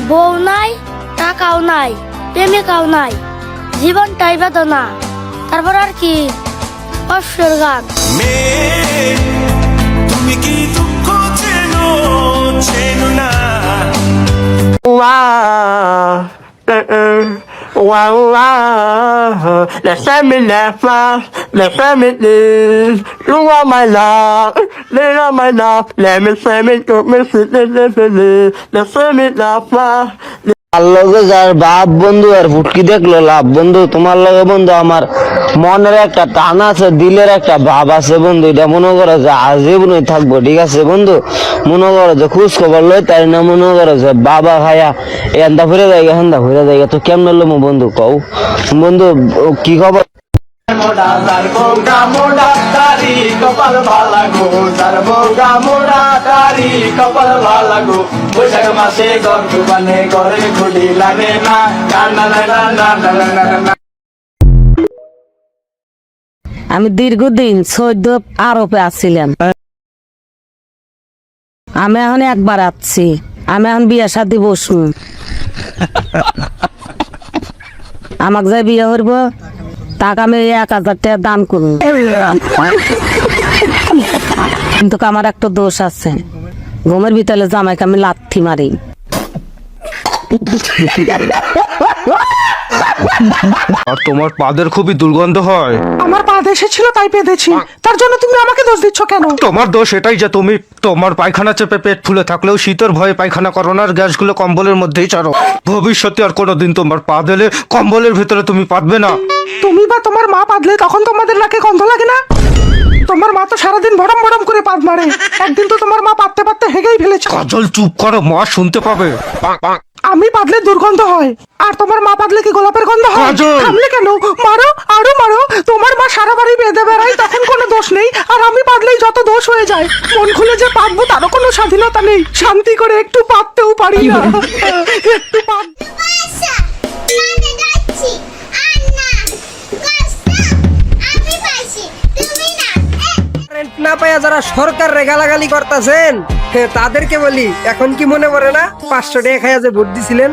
বউ নাই, টাকাও নাই, প্রেমিকাও নাই, জীবনটাই বেদনা। তারপর আর কি কষ্টের গান। তুমি কি দুঃখ চেনো চেনো না? Let me laugh, let me live. You are my love, you are my love. Let me say me to me sit, let me laugh. লগে যার বাপ বন্ধু আর ফুটকি দেখলো লাভ বন্ধু, তোমার লগে বন্ধু আমার মনের একটা টান আছে, দিলের একটা ভাব আছে বন্ধু। এটা মনে করো যে আজীবনই থাকবো, ঠিক আছে বন্ধু? মনে করো যে খোঁজ খবর লই তাই না, মনে করো যে বাবা খায়া এন্দা ফিরে যায় হেন্দা ফিরে যায়, তো কেমন লমো বন্ধু কও বন্ধু, কি খবর? মোড়া তার বোগা মোড়া তারি কপাল ভালা গো, তার বোগা মোড়া তারি কপাল ভালা গো। বৈশাখ মাসে গর্ভ বানে করে খুলি লাগে না, না না না না না না না। আমি দীর্ঘদিন সৌদি আরবে আছিলাম। আমি এখন একবার আসছি, আমি এখন বিয়ে শাদী বসু। আমাকে যাই বিয়ে করব, তাকে আমি 1000 টাকা দান করব। কিন্তু আমার একটা দোষ আছে, ঘুমের ভিতরে জামাইকে আমি লাথি মারি। আর তোমার পাদের খুবই দুর্গন্ধ হয়। আমার পা এসেছিল তাই পেঁধেছি, তার জন্য তুমি আমাকে দোষ দিচ্ছ কেন? তোমার দোষ এটাই যে তুমি তোমার পায়খানা চেপে পেট ফুলে থাকলেও শীতের ভয়ে পায়খানা করো না, আর গ্যাসগুলো কম্বলের মধ্যেই ছাড়ো। ভবিষ্যতে আর কোনোদিন তোমার পা দিলে কম্বলের ভিতরে তুমি পাতবে না। তুমি বা তোমার মা পাদলে তখন তোমাদের নাকে গন্ধ লাগে না? তোমার মা তো সারাদিন ভরম ভরম করে পাদ মারে, একদিন তো তোমার মা পাততে পাততে হেগেই ফেলেছে। কাজল চুপ করো, মা শুনতে পাবে। আমি পাদলে দুর্গন্ধ হয়, আর তোমার মা পাদলে কি গোলাপের গন্ধ হয়? কাজল! থামলে কেন? মারো, আরো মারো। তোমার মা সারা বাড়ি বেঁধে বেড়ায়, তখন কোনো দোষ নেই, আর আমি পাদলেই যত দোষ হয়ে যায়। মন খুলে যে পাদবো তারও কোনো স্বাধীনতা নেই, শান্তি করে একটু পাততেও পারি না। একটু পাত না পাইয়া যারা সরকার রে গালাগালি করতেছেন তাদেরকে বলি, এখন কি মনে পড়ে না 500 টাকা খাইয়া যে ভোট দিছিলেন?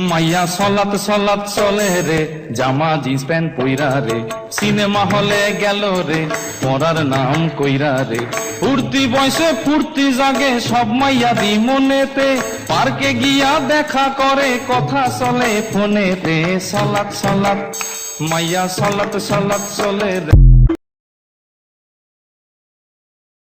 মাইয়া সলাত সলাত চলে রে, জামা জিন্স প্যান্ট পইরা রে, সিনেমা হলে গেল রে, পড়ার নাম কইরা রে। ফুর্তি বয়সে ফুর্তি জাগে সব মাইয়া দি মনেতে, পার্কে গিয়া দেখা করে কথা চলে ফোনেতে। সলাত সলাত মাইয়া সলাত সলাত চলে রে।